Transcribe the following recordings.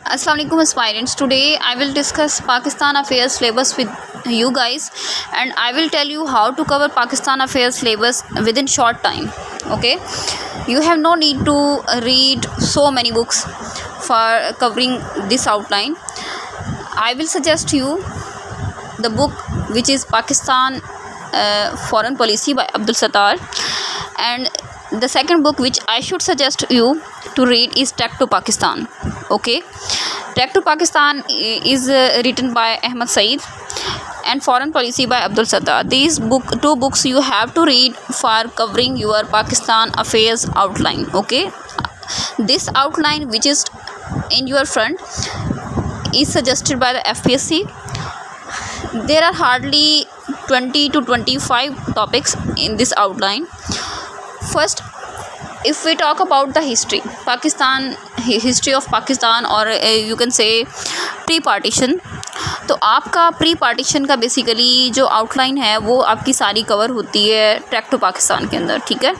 Assalamualaikum aspirants. Today I will discuss Pakistan Affairs syllabus with you guys, and I will tell you how to cover Pakistan Affairs syllabus within short time. Okay, you have no need to read so many books for covering this outline. I will suggest you the book which is Pakistan Foreign Policy by Abdul Sattar, and the second book which I should suggest you to read is Trek to Pakistan. Okay, Trek to Pakistan is written by Ahmad Saeed, and Foreign Policy by Abdul Sattar. These two books you have to read for covering your Pakistan affairs outline. Okay, this outline which is in your front is suggested by the FPSC. There are hardly 20 to 25 topics in this outline. First, if we talk about the history of Pakistan, or you can say pre partition, तो आपका pre partition का basically जो outline है वो आपकी सारी cover होती है ट्रैक टू पाकिस्तान के अंदर, ठीक है।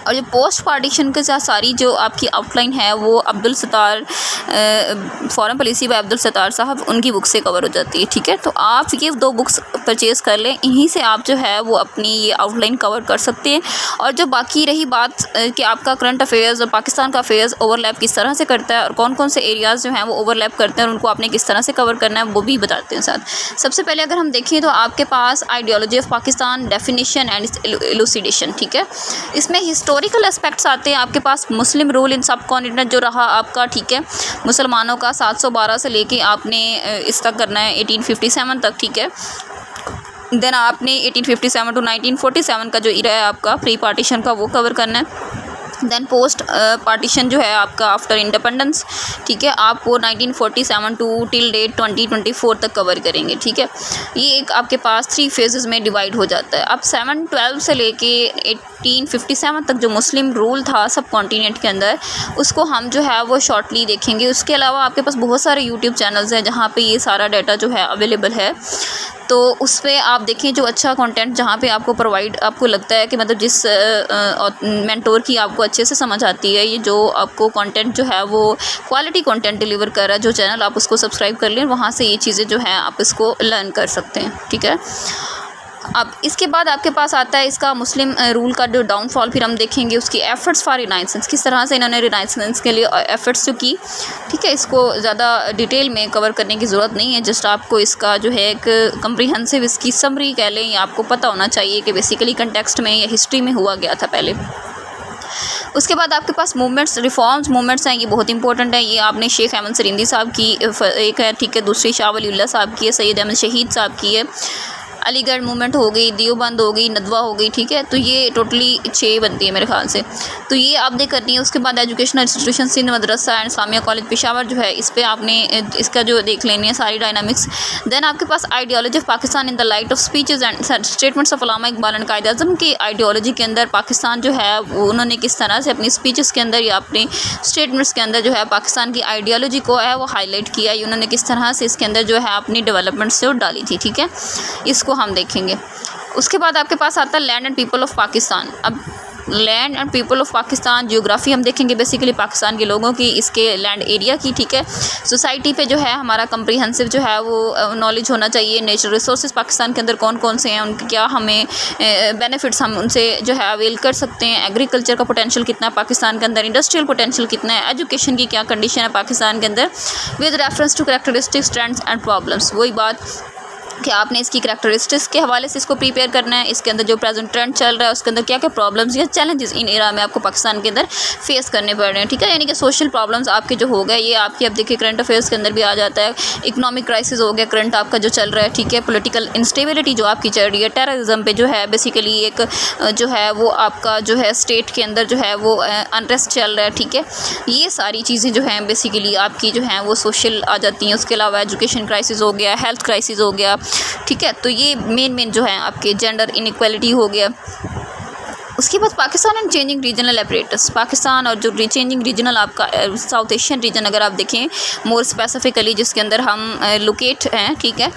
और जो पोस्ट पार्टीशन के साथ सारी जो आपकी आउटलाइन है वो Abdul Sattar foreign policy bye Abdul Sattar साहब उनकी बुक से कवर हो जाती है, ठीक है। तो आप ये दो बुक्स परचेज़ कर लें, इन्हीं से आप जो है वो अपनी ये आउटलाइन कवर कर सकते हैं। और जो बाकी रही बात कि आपका करंट अफेयर्स और पाकिस्तान का अफेयर्स ओवरलैप किस तरह से करता है और कौन कौन से एरियाज़ जो हैं वो ओवरलैप करते हैं और उनको आपने किस तरह से कवर करना है वो भी बताते हैं साथ। सबसे पहले अगर हम देखें तो आपके पास ideology of Pakistan, definition and elucidation, ठीक है। इसमें हिस्टोरिकल एस्पेक्ट्स आते हैं आपके पास। मुस्लिम रूल इन सब कॉन्टिनेंट जो रहा आपका, ठीक है, मुसलमानों का 712 से लेके आपने इस तक करना है 1857 तक, ठीक है। देन आपने 1857 टू 1947 का जो इरा है आपका प्री पार्टीशन का वो कवर करना है। देन पोस्ट पार्टीशन जो है आपका आफ्टर इंडिपेंडेंस, ठीक है, आप वो 1947 टू टिल डेट 2024 तक कवर करेंगे, ठीक है। ये एक आपके पास 3 फेजेस में डिवाइड हो जाता है। अब 712 से लेके 1857 तक जो मुस्लिम रूल था सब कॉन्टिनेंट के अंदर, उसको हम जो है वो शॉर्टली देखेंगे। उसके अलावा आपके पास बहुत सारे यूट्यूब चैनल्स हैं जहाँ पे ये सारा डाटा जो है अवेलेबल है, तो उस पर आप देखें जो अच्छा कंटेंट जहाँ पे आपको प्रोवाइड आपको लगता है कि मतलब जिस मेंटोर की आपको अच्छे से समझ आती है, ये जो आपको कंटेंट जो है वो क्वालिटी कंटेंट डिलीवर कर रहा है जो चैनल, आप उसको सब्सक्राइब कर लें। वहाँ से ये चीज़ें जो हैं आप इसको लर्न कर सकते हैं, ठीक है। अब इसके बाद आपके पास आता है इसका मुस्लिम रूल का जो डाउनफॉल, फिर हम देखेंगे उसकी एफ़र्ट्स फॉर रिनाइसेंस, किस तरह से इन्होंने रिनाइसेंस के लिए एफ़र्ट्स जो की, ठीक है। इसको ज़्यादा डिटेल में कवर करने की ज़रूरत नहीं है, जस्ट आपको इसका जो है एक कम्प्रीहेंसिव इसकी समरी कह लें, या आपको पता होना चाहिए कि बेसिकली कंटेक्स्ट में या हिस्ट्री में हुआ गया था पहले। उसके बाद आपके पास मूवमेंट्स, रिफॉर्म्स मूवमेंट्स हैं, ये बहुत इंपॉर्टेंट है। ये आपने शेख अहमद सरिंदी साहब की एक है, ठीक है, दूसरी शाह वलीउल्लाह साहब की है, सैयद अहमद शहीद साहब की है, अलीगढ़ मूवमेंट हो गई, देवबंद हो गई, नदवा हो गई, ठीक है। तो ये टोटली 6 बनती है मेरे ख्याल से, तो ये आपने करनी है। उसके बाद educational institution Sindh Madrasa and Islamia College Peshawar जो है, इस पर आपने इसका जो देख लेनी है सारी डायनामिक्स। देन आपके पास ideology of Pakistan in the light of speeches and statements of Allama Iqbal and Quaid Azam की आइडियोलॉजी के अंदर पाकिस्तान जो है वो उन्होंने किस तरह से अपनी स्पीचेस के अंदर या अपने स्टेटमेंट्स के अंदर जो है पाकिस्तान की आइडियोलॉजी को है वो हाईलाइट किया, उन्होंने किस तरह से इसके अंदर जो है अपनी डेवलपमेंट्स जो डाली थी, ठीक है। इसको हम देखेंगे। उसके बाद आपके पास आता है land and people of Pakistan. अब land and people of Pakistan geography हम देखेंगे बेसिकली पाकिस्तान के लोगों की, इसके लैंड एरिया की, ठीक है। सोसाइटी पे जो है हमारा कम्प्रीहेंसिव जो है वो नॉलेज होना चाहिए। नेचुरल रिसोर्सेज पाकिस्तान के अंदर कौन कौन से हैं, उनके क्या हमें बेनिफिट्स हम उनसे जो है अवेल कर सकते हैं। एग्रीकल्चर का पोटेंशियल कितना है पाकिस्तान के अंदर, इंडस्ट्रियल पोटेंशियल कितना है, एजुकेशन की क्या कंडीशन है पाकिस्तान के अंदर with reference to characteristics, trends and problems. वही बात कि आपने इसकी करैक्टरिस्टिक्स के हवाले से इसको प्रिपेयर करना है। इसके अंदर जो प्रेजेंट ट्रेंड चल रहा है उसके अंदर क्या क्या प्रॉब्लम्स या चैलेंजेस इन एरा में आपको पाकिस्तान के अंदर फेस करने पड़ रहे हैं, ठीक है। यानी कि सोशल प्रॉब्लम्स आपके जो हो गए ये आपकी, अब देखिए करंट अफेयर्स के अंदर भी आ जाता है। इकोनॉमिक क्राइसिस हो गया करंट आपका जो चल रहा है, ठीक है। पॉलिटिकल इंस्टेबिलिटी जो आपकी चल रही है, टेररिज्म पे जो है बेसिकली एक जो है वो आपका जो है स्टेट के अंदर जो है वो अनरेस्ट चल रहा है, ठीक है। ये सारी चीज़ें जो हैं बेसिकली आपकी जो हैं वो सोशल आ जाती हैं। उसके अलावा एजुकेशन क्राइसिस हो गया, हेल्थ क्राइसिस हो गया, ठीक है। तो ये मेन जो है आपके जेंडर इनइक्वालिटी हो गया। उसके बाद Pakistan and changing regional apparatus, Pakistan और जो चेंजिंग रीजनल आपका साउथ एशियन रीजन अगर आप देखें मोर स्पेसिफिकली जिसके अंदर हम लोकेट हैं, ठीक है।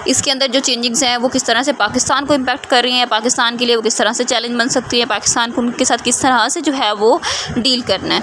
इसके अंदर जो चेंजिंग्स हैं वो किस तरह से पाकिस्तान को इम्पैक्ट कर रही हैं, पाकिस्तान के लिए वो किस तरह से चैलेंज बन सकती है, पाकिस्तान को उनके साथ किस तरह से जो है वो डील करना है।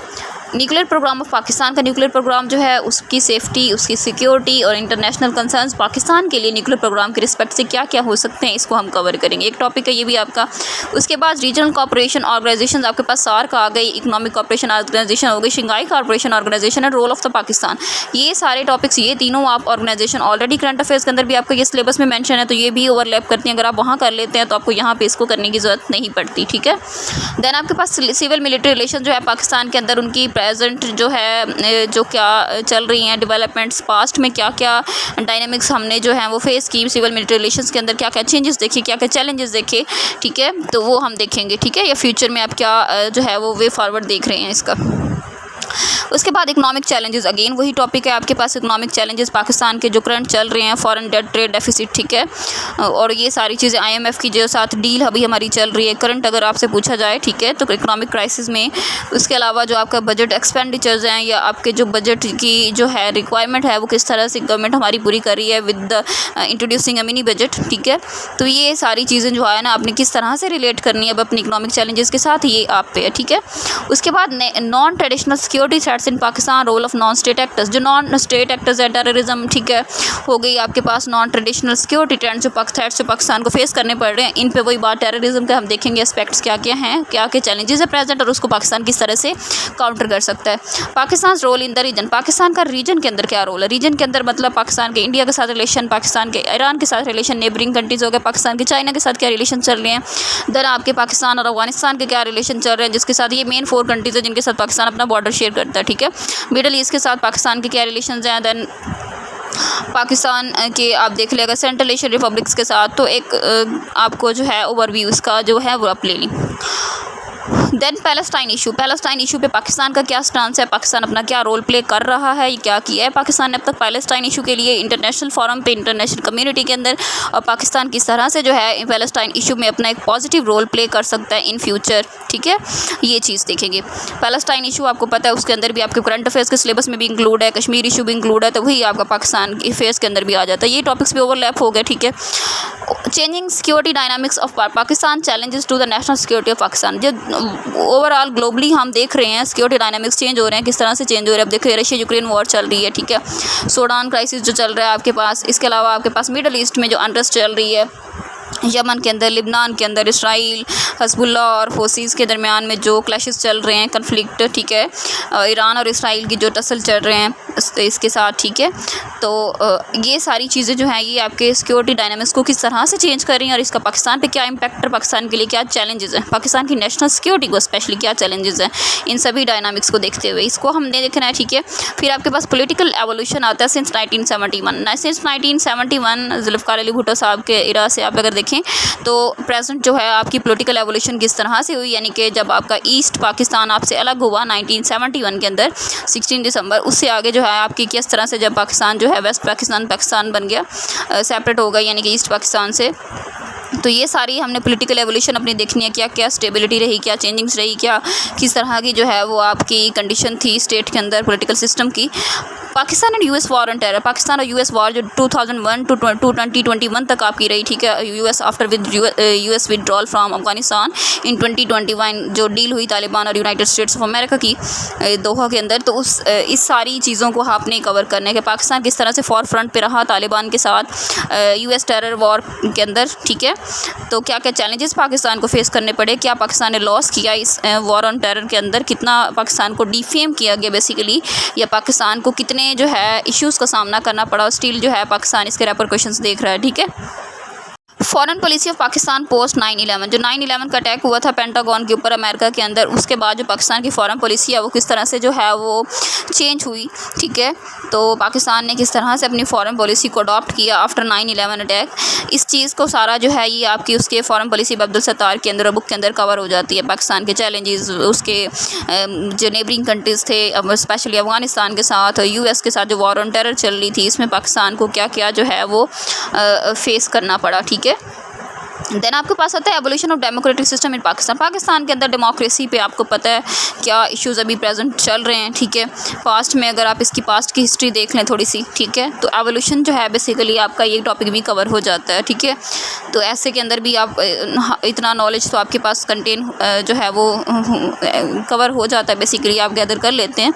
न्यूक्लियर प्रोग्राम ऑफ पाकिस्तान का न्यूक्लियर प्रोग्राम जो है उसकी सेफ्टी, उसकी सिक्योरिटी और इंटरनेशनल कंसर्न्स पाकिस्तान के लिए न्यूक्लियर प्रोग्राम के रिस्पेक्ट से क्या क्या हो सकते हैं, इसको हम कवर करेंगे। एक टॉपिक है ये भी आपका। उसके बाद रीजनल कॉपरेशन ऑर्गेनाइजेशन आपके पास सार्क आ गई, इकोनॉमिक कॉपरेशन ऑर्गेनाइजेशन हो गई, Shanghai Corporation Organisation and role of the Pakistan. ये सारे टॉपिक्स, ये तीनों आप ऑर्गेनाइजेशन ऑलरेडी करंट अफेयर्स के अंदर भी आपका ये सिलेबस में मेंशन है, तो ये भी ओवरलैप करती हैं। अगर आप वहाँ कर लेते हैं तो आपको यहाँ पे इसको करने की ज़रूरत नहीं पड़ती, ठीक है। देन आपके पास सिविल मिलिट्री रिलेशन जो है पाकिस्तान के अंदर, उनकी प्रेजेंट जो है जो क्या चल रही हैं डेवलपमेंट्स, पास्ट में क्या क्या डायनेमिक्स हमने जो है वो फेस की सिविल मिलिट्री रिलेशंस के अंदर, क्या क्या चेंजेस देखे, क्या क्या चैलेंजेस देखे, ठीक है, तो वो हम देखेंगे, ठीक है। या फ्यूचर में आप क्या जो है वो वे फॉरवर्ड देख रहे हैं इसका। उसके बाद इकोनॉमिक चैलेंजेस, अगेन वही टॉपिक है आपके पास, इकोनॉमिक चैलेंजेस पाकिस्तान के जो करंट चल रहे हैं, फॉरेन डेट, ट्रेड डेफिसिट, ठीक है, और ये सारी चीज़ें IMF की जो साथ डील अभी हमारी चल रही है करंट, अगर आपसे पूछा जाए, ठीक है, तो इकोनॉमिक क्राइसिस में। उसके अलावा जो आपका बजट एक्सपेंडिचर्स हैं या आपके जो बजट की जो है रिक्वायरमेंट है वो किस तरह से गवर्नमेंट हमारी पूरी कर रही है with the introducing a mini budget, ठीक है। तो ये सारी चीज़ें जो है ना आपने किस तरह से रिलेट करनी है अब अपनी इकोनॉमिक चैलेंजेस के साथ, ये आप पे है, ठीक है। उसके बाद non traditional security threats in Pakistan, role of non state actors, जो नॉन स्टेट एक्टर्स है, टेररिज्म, ठीक है, हो गई आपके पास नॉन ट्रेडिशनल सिक्योरिटी ट्रेंड्स जो थ्रेट्स जो पाकिस्तान को फेस करने पड़ रहे हैं, इन पे वही बात टेररिज्म के हम देखेंगे एस्पेक्ट्स क्या क्या हैं, क्या क्या चैलेंजेस है प्रेजेंट और उसको पाकिस्तान किस तरह से काउंटर कर सकता है। Pakistan role in the region, Pakistan का रीजन के अंदर क्या रोल है, रीजन के अंदर मतलब पाकिस्तान के इंडिया के साथ रिलेशन, पाकिस्तान के ईरान के साथ रिलेशन, नेबरिंग कंट्रीज हो गए, पाकिस्तान के चाइना के साथ क्या रिलेशन चल रहे हैं, देन आपके पाकिस्तान और अफगानिस्तान के क्या रिलेशन चल रहे हैं, जिसके साथ ये मेन 4 कंट्रीज है जिनके साथ पाकिस्तान अपना बॉर्डर शेयर करता है, ठीक है। मिडल ईस्ट के साथ पाकिस्तान के क्या रिलेशंस हैं, देन पाकिस्तान के आप देख लेगा सेंट्रल एशियन रिपब्लिक्स के साथ, तो एक आपको जो है ओवरव्यू इसका जो है वो आप ले लें। Then Palestine issue, Palestine issue पे पाकिस्तान का क्या स्टांस है, पाकिस्तान अपना क्या रोल प्ले कर रहा है, क्या किया है पाकिस्तान ने अब तक पैलेस्टाइन इशू के लिए इंटरनेशनल फोरम पे, इंटरनेशनल कम्युनिटी के अंदर, और पाकिस्तान किस तरह से जो है पैलेस्टाइन इशू में अपना एक पॉजिटिव रोल प्ले कर सकता है इन फ्यूचर, ठीक है, ये चीज़ देखेंगे। पैलेस्टाइन इशू आपको पता है उसके अंदर भी आपके करंट अफेयर्स के सिलेबस में भी इंक्लूड है, कश्मीर इशू भी इंक्लूड है, तो वही आपका पाकिस्तान के अफेयर्स के अंदर भी आ जाता है, ये टॉपिक्स भी ओवरलैप हो गए, ठीक है। Changing security dynamics of Pakistan, challenges to the national security of Pakistan, जो ओवरऑल ग्लोबली हम देख रहे हैं सिक्योरिटी डायनामिक्स चेंज हो रहे हैं, किस तरह से चेंज हो रहे हैं। अब देखिए रशिया यूक्रेन वॉर चल रही है, ठीक है, सूडान क्राइसिस जो चल रहा है आपके पास, इसके अलावा आपके पास मिडल ईस्ट में जो अनरेस्ट चल रही है, यमन के अंदर, लिबनान के अंदर, इसराइल, हज़बुल्ला और फोर्सेस के दरमियान में जो क्लैशेस चल रहे हैं, कन्फ्लिक्ट, ठीक है, ईरान और इसराइल की जो टसल चल रहे हैं इसके साथ, ठीक है। तो ये सारी चीज़ें जो हैं ये आपके सिक्योरिटी डायनामिक्स को किस तरह से चेंज कर रही हैं और इसका पाकिस्तान पे क्या इम्पैक्ट है, पाकिस्तान के लिए क्या चैलेंजेस हैं, पाकिस्तान की नेशनल सिक्योरिटी को स्पेशली क्या चैलेंजेस हैं, इन सभी डायनामिक्स को देखते हुए इसको हमने देखना है, ठीक है। फिर आपके पास पॉलिटिकल एवोल्यूशन आता है सिंस 1971 जुल्फ़िकार अली भुट्टो साहब के इरा से आप अगर देखें तो प्रेजेंट जो है आपकी पॉलिटिकल एवोल्यूशन किस तरह से हुई, यानी कि जब आपका ईस्ट पाकिस्तान आपसे अलग हुआ 1971 के अंदर 16 दिसंबर, उससे आगे जो है आपकी किस तरह से जब पाकिस्तान जो है वेस्ट पाकिस्तान बन गया, सेपरेट हो गया यानी कि ईस्ट पाकिस्तान से, तो ये सारी हमने पॉलिटिकल एवोल्यूशन अपनी देखनी है, क्या क्या स्टेबिलिटी रही, क्या चेंजिंग्स रही, क्या किस तरह की जो है वो आपकी कंडीशन थी स्टेट के अंदर पॉलिटिकल सिस्टम की। Pakistan and US war on terror, Pakistan और यूएस वॉर जो 2001 to 2021 तक आपकी रही, ठीक है। US after US withdrawal from Afghanistan in 2021 जो डील हुई तालिबान और यूनाइटेड स्टेट्स ऑफ अमेरिका की दोहा के अंदर, तो इस सारी चीज़ों को आपने कवर करने के पाकिस्तान किस तरह से फॉर फ्रंट पे रहा तालिबान के साथ यूएस टेरर वॉर के अंदर, ठीक है। तो क्या क्या चैलेंजेस पाकिस्तान को फेस करने पड़े, क्या पाकिस्तान ने लॉस किया इस वॉर ऑन टेरर के अंदर, कितना पाकिस्तान को डिफेम किया गया बेसिकली, या पाकिस्तान को कितने जो है इश्यूज़ का सामना करना पड़ा, स्टिल जो है पाकिस्तान इसके रेपरकशंस देख रहा है, ठीक है। Foreign policy of Pakistan post 9/11, जो 9/11 का अटैक हुआ था पेंटागन के ऊपर अमेरिका के अंदर, उसके बाद जो पाकिस्तान की फॉरेन पॉलिसी है वो किस तरह से जो है वो चेंज हुई, ठीक है। तो पाकिस्तान ने किस तरह से अपनी फॉरेन पॉलिसी को अडॉप्ट किया आफ्टर 9/11 अटैक, इस चीज़ को सारा जो है ये आपकी उसके फॉरेन पॉलिसी अब्दुल सत्तार के अंदर बुक के अंदर कवर हो जाती है। पाकिस्तान के चैलेंजेस, उसके जो नेबरिंग कंट्रीज़ थे स्पेशली अफगानिस्तान के साथ, यूएस के साथ जो वॉर ऑन टेरर चल रही थी, इसमें पाकिस्तान को क्या क्या जो है वो फेस करना पड़ा, ठीक है। देन आपके पास आता है evolution of democratic system in Pakistan. Pakistan के अंदर डेमोक्रेसी पे आपको पता है क्या इश्यूज़ अभी प्रेजेंट चल रहे हैं, ठीक है। पास्ट में अगर आप इसकी पास्ट की हिस्ट्री देख लें थोड़ी सी, ठीक है, तो एवोल्यूशन जो है बेसिकली आपका ये टॉपिक भी कवर हो जाता है, ठीक है। तो ऐसे के अंदर भी आप इतना नॉलेज तो आपके पास कंटेन जो है वो कवर हो जाता है, बेसिकली आप गैदर कर लेते हैं।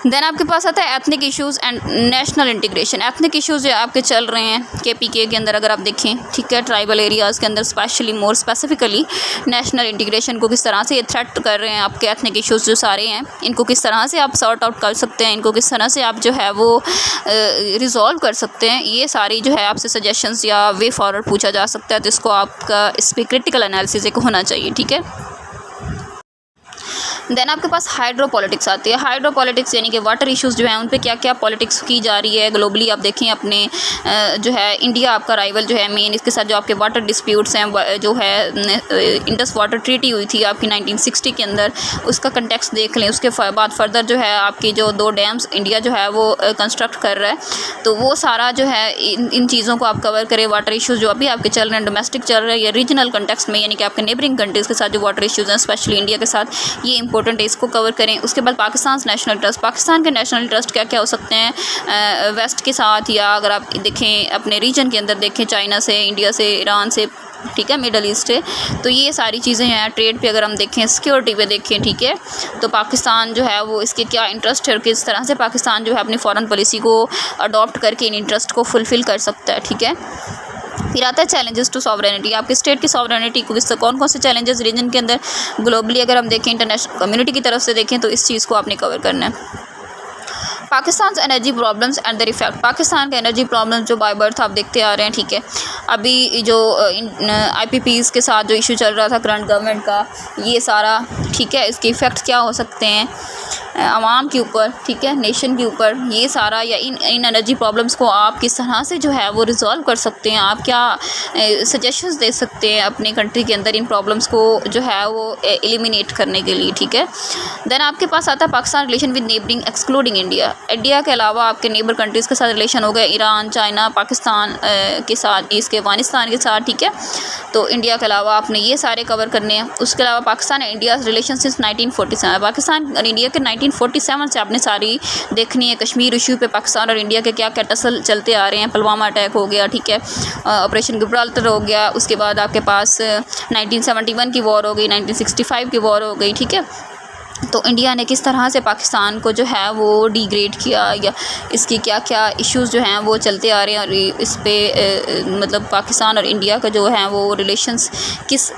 देन आपके पास आता है ethnic issues and national integration. Ethnic issues जो आपके चल रहे हैं KPK के अंदर अगर आप देखें, ठीक है, ट्राइबल एरियाज़ के अंदर specially more specifically national integration को किस तरह से ये थ्रेट कर रहे हैं, आपके एथनिक इश्यूज़ जो सारे हैं इनको किस तरह से आप सॉर्ट आउट कर सकते हैं, इनको किस तरह से आप जो है वो रिज़ॉल्व कर सकते हैं, ये सारी जो है आपसे सजेशंस या वे फॉरवर्ड पूछा जा सकता है। तो इसको आपका इस पर क्रिटिकल एनालिसिस एक होना चाहिए, ठीक है। देन आपके पास हाइड्रो पॉलिटिक्स आती है। हाइड्रो पॉलिटिक्स यानी कि वाटर इश्यूज़ जो हैं उन पे क्या क्या पॉलिटिक्स की जा रही है ग्लोबली। आप देखें अपने जो है इंडिया आपका राइवल जो है मेन, इसके साथ जो आपके वाटर डिस्प्यूट्स हैं, जो है इंडस वाटर ट्रीटी हुई थी आपकी 1960 के अंदर, उसका कंटेक्स्ट देख लें। उसके बाद फर्दर जो है आपकी जो 2 डैम्स इंडिया जो है वो कंस्ट्रक्ट कर रहा है, तो वो सारा जो है इन चीज़ों को आप कवर करें। वाटर इश्यूज़ जो अभी आपके चल रहे हैं डोमेस्टिक चल रहे हैं या रीजनल कंटेक्स्ट में, यानी कि आपके नेबरिंग कंट्रीज़ के साथ जो वाटर इश्यूज़ हैं स्पेशली इंडिया के साथ, ये इंपॉर्टेंट है, इसको कवर करें। उसके बाद पाकिस्तान नेशनल ट्रस्ट, पाकिस्तान के नेशनल ट्रस्ट क्या क्या हो सकते हैं वेस्ट के साथ, या अगर आप देखें अपने रीजन के अंदर देखें चाइना से, इंडिया से, ईरान से, ठीक है, मिडल ईस्ट है। तो ये सारी चीज़ें हैं। ट्रेड पे अगर हम देखें, सिक्योरिटी पे देखें, ठीक है, तो पाकिस्तान जो है वो इसके क्या इंटरेस्ट है और किस तरह से पाकिस्तान जो है अपनी फॉरेन पॉलिसी को अडॉप्ट करके इन इंटरेस्ट को फुलफ़िल कर सकता है, ठीक है। फिर आता है चैलेंजेस टू सॉवरेनिटी। आपके स्टेट की सॉवरेनिटी को किस कौन कौन से चैलेंजेस रीजन के अंदर ग्लोबली अगर हम देखें, इंटरनेशनल कम्युनिटी की तरफ से देखें, तो इस चीज़ को आपने कवर करना है। Pakistan energy problems and their effect. Pakistan के एनर्जी प्रॉब्लम्स जो बाय बर्थ आप देखते आ रहे हैं, ठीक है। अभी जो IPPs के साथ जो इशू चल रहा था करंट गवर्नमेंट का, ये सारा, ठीक है, इसके इफ़ेक्ट क्या हो सकते हैं आवाम के ऊपर, ठीक है, नेशन के ऊपर, ये सारा, या इन एनर्जी प्रॉब्लम्स को आप किस तरह से जो है वो रिज़ॉल्व कर सकते हैं, आप क्या सजेशंस दे सकते हैं अपने कंट्री के अंदर इन प्रॉब्लम्स को जो है वो एलिमिनेट करने के लिए, ठीक है। देन आपके पास आता है Pakistan relation with neighbouring excluding India. India के अलावा आपके नेबर कंट्रीज़ के साथ रिलेशन हो गए, ईरान, चाइना, पाकिस्तान के साथ, इसके अफगानिस्तान के साथ, ठीक है। तो इंडिया के अलावा आपने ये सारे कवर करने हैं। उसके अलावा Pakistan and India relation since 1947। Pakistan और इंडिया के 1947 से आपने सारी देखनी है। कश्मीर इशू पे पाकिस्तान और इंडिया के क्या क्या टसल चलते आ रहे हैं। पुलवामा अटैक हो गया, ठीक है, ऑपरेशन गिब्राल्टर हो गया, उसके बाद आपके पास 1971 की वॉर हो गई, 1965 की वॉर हो गई, ठीक है। तो इंडिया ने किस तरह से पाकिस्तान को जो है वो डिग्रेड किया, या इसकी क्या क्या इश्यूज़ जो हैं वो चलते आ रहे हैं, और इस पे मतलब पाकिस्तान और इंडिया का जो है वो रिलेशंस किस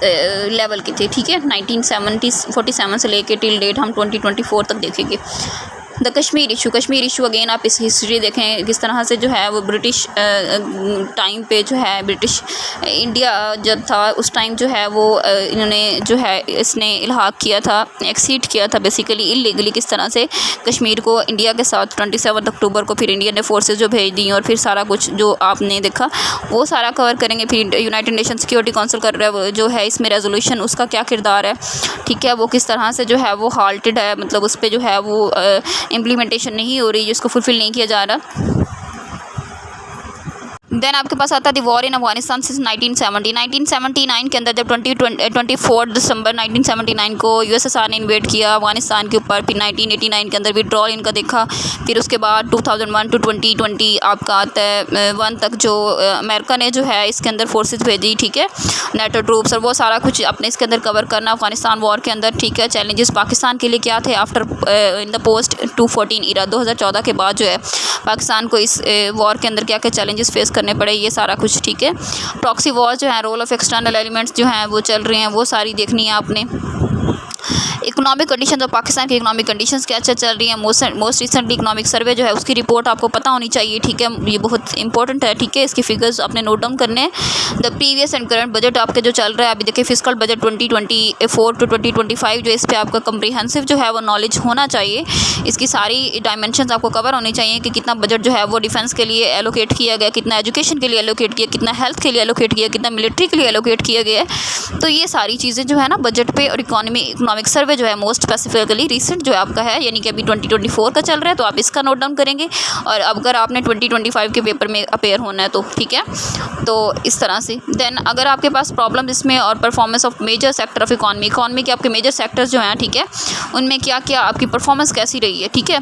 लेवल के थे, ठीक है। 1947 से लेके टिल डेट हम 2024 तक देखेंगे। द कश्मीर इशू अगेन आप इस हिस्ट्री देखें किस तरह से जो है वो ब्रिटिश टाइम पे जो है ब्रिटिश इंडिया जब था उस टाइम जो है वो इन्होंने जो है इसने इल्हाक किया था, एक्सीड किया था बेसिकली इलीगली, किस तरह से कश्मीर को इंडिया के साथ 27 अक्टूबर को फिर इंडिया ने फोर्सेस जो भेज दी, और फिर सारा कुछ जो आपने देखा वो सारा कवर करेंगे। फिर यूनाइटेड नेशन सिक्योरिटी काउंसिल कर रहा है जो है इसमें रेजोल्यूशन, उसका क्या किरदार है, ठीक है, वो किस तरह से जो है वो हाल्टेड है, मतलब उस पर जो है वो इम्प्लीमेंटेशन नहीं हो रही, जिसको फुलफ़िल नहीं किया जा रहा। देन आपके पास आता है वॉर इन अफगानिस्तान सिंस 1979 के अंदर, जब 24 दिसंबर 1979 को USSR ने इन्वेड किया अफगानिस्तान के ऊपर। फिर 1989 के अंदर विड्रॉल इनका देखा। फिर उसके बाद 2001 टू 2020 आपका आता है 1 तक जो अमेरिका ने जो है इसके अंदर फोर्सेस भेजी, ठीक है, नेटो ट्रूप्स, और वो सारा कुछ अपने इसके अंदर कवर करना अफगानिस्तान वॉर के अंदर, ठीक है। चैलेंजेस पाकिस्तान के लिए क्या थे after in the post 2014 era, 2014 के बाद जो है पाकिस्तान को इस वॉर के अंदर क्या क्या चैलेंजेस फेस करने पड़े, ये सारा कुछ, ठीक है। प्रॉक्सी वॉर जो है, रोल ऑफ एक्सटर्नल एलिमेंट्स जो हैं वो चल रहे हैं, वो सारी देखनी है आपने। इकोनॉमिक कंडीशन, तो पाकिस्तान की इकोनॉमिक कंडीशंस क्या चल रही है। मोस्ट रिसेंटली इकोनॉमिक सर्वे जो है उसकी रिपोर्ट आपको पता होनी चाहिए, ठीक है, ये बहुत इंपॉर्टेंट है, ठीक है। इसके फिगर्स आपने नोट डाउन करने हैं। The previous and current budget आपके जो चल रहा है अभी देखिए, फिस्कल बजट 2024 टू 2025 जो इस पर आपका कम्प्रीहेंसिव जो है वो नॉलेज होना चाहिए। इसकी सारी डायमेंशंस आपको कवर होनी चाहिए कि कितना बजट जो है वो डिफेंस के लिए एलोकेट किया गया, कितना एजुकेशन के लिए एलोकेट किया, कितना हेल्थ के लिए एलोकेट किया, कितना मिलिट्री के लिए एलोकेट किया गया है। तो ये सारी चीज़ें जो है ना बजट पे और इकोनॉमी इकोनॉमिक सर्वे जो है मोस्ट स्पेसिफिकली रिसेंट जो है आपका है, यानी कि अभी 2024 का चल रहा है, तो आप इसका नोट डाउन करेंगे। और अगर आपने 2025 के पेपर में अपेयर होना है तो ठीक है, तो इस तरह से। देन अगर आपके पास प्रॉब्लम इसमें और performance of major sector of economy के आपके मेजर सेक्टर्स जो हैं, ठीक है, उनमें क्या क्या आपकी परफॉर्मेंस कैसी रही है, ठीक है।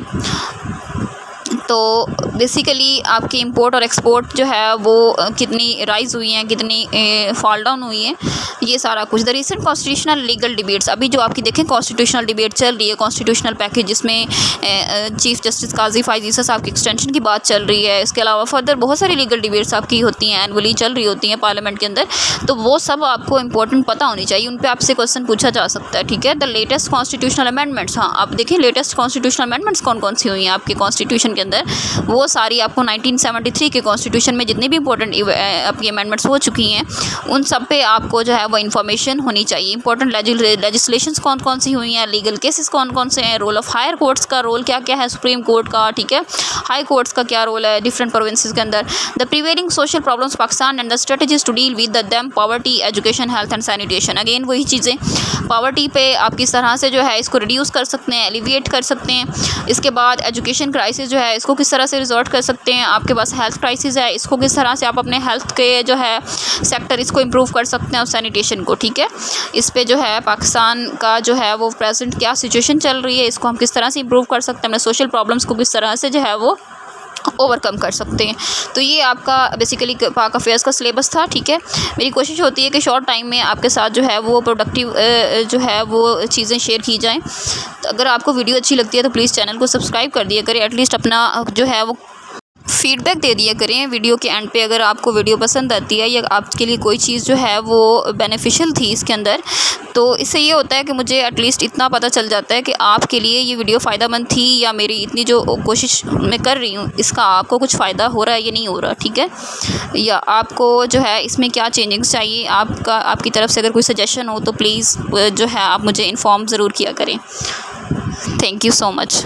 तो बेसिकली आपकी इंपोर्ट और एक्सपोर्ट जो है वो कितनी राइज़ हुई हैं, कितनी फॉल डाउन हुई हैं, ये सारा कुछ। The recent constitutional legal debates, अभी जो आपकी देखें कॉन्स्टिट्यूशनल डिबेट चल रही है, कॉन्स्टिट्यूशनल पैकेज जिसमें चीफ जस्टिस काजी फायद ईसा साहब की एक्सटेंशन की बात चल रही है। इसके अलावा फर्दर बहुत सारी लीगल डिबेट्स आपकी होती हैं, एनुअली चल रही होती हैं पार्लियामेंट के अंदर, तो वो सब आपको इंपॉर्टेंट पता होनी चाहिए, उन पर आपसे क्वेश्चन पूछा जा सकता है, ठीक है। द लेटेस्ट कॉन्स्टिट्यूशनल अमेंडमेंट्स, हाँ आप देखें लेटेस्ट कॉन्स्टिट्यूशनल अमेंडमेंट्स कौन कौन सी हुई हैं आपके कॉन्स्टिट्यूशन के अंदर, वो सारी आपको 1973 के कॉन्स्टिट्यूशन में जितनी भी इंपॉर्टेंट आपकी अमेंडमेंट्स हो चुकी हैं उन सब पे आपको जो है वो इन्फॉर्मेशन होनी चाहिए। इंपॉर्टेंट लेजिस्लेशंस कौन कौन सी हुई हैं, लीगल केसेस कौन कौन से हैं, रोल ऑफ हायर कोर्ट्स का रोल क्या क्या है, सुप्रीम कोर्ट का, ठीक है, हाई कोर्ट्स का क्या रोल है डिफरेंट प्रोविंसेस के अंदर, the prevailing social problems Pakistan and the strategies to deal with them, poverty, education, health and sanitation. Again वही चीज़ें, पॉवर्टी पे आप किस तरह से जो है इसको रिड्यूस कर सकते हैं, एलिविएट कर सकते हैं। इसके बाद एजुकेशन क्राइसिस जो है इसको किस तरह से रिजॉर्ट कर सकते हैं। आपके पास हेल्थ क्राइसिस है, इसको किस तरह से आप अपने हेल्थ के जो है सेक्टर इसको इम्प्रूव कर सकते हैं, और सैनिटेशन को, ठीक है। इस पे जो है पाकिस्तान का जो है वो प्रेजेंट क्या सिचुएशन चल रही है, इसको हम किस तरह से इम्प्रूव कर सकते हैं, अपने सोशल प्रॉब्लम्स को किस तरह से जो है वो ओवरकम कर सकते हैं। तो ये आपका बेसिकली पाक अफेयर्स का सिलेबस था, ठीक है। मेरी कोशिश होती है कि शॉर्ट टाइम में आपके साथ जो है वो प्रोडक्टिव जो है वो चीज़ें शेयर की जाएं। तो अगर आपको वीडियो अच्छी लगती है तो प्लीज़ चैनल को सब्सक्राइब कर दिया करें, एटलीस्ट अपना जो है वो फीडबैक दे दिया करें वीडियो के एंड पे। अगर आपको वीडियो पसंद आती है या आपके लिए कोई चीज़ जो है वो बेनिफिशियल थी इसके अंदर, तो इससे ये होता है कि मुझे एटलीस्ट इतना पता चल जाता है कि आपके लिए ये वीडियो फ़ायदेमंद थी, या मेरी इतनी जो कोशिश मैं कर रही हूँ इसका आपको कुछ फ़ायदा हो रहा है या नहीं हो रहा, ठीक है। या आपको जो है इसमें क्या चेंजिंग्स चाहिए, आपकी तरफ से अगर कोई सजेशन हो तो प्लीज़ जो है आप मुझे इन्फॉर्म ज़रूर किया करें। Thank you so much.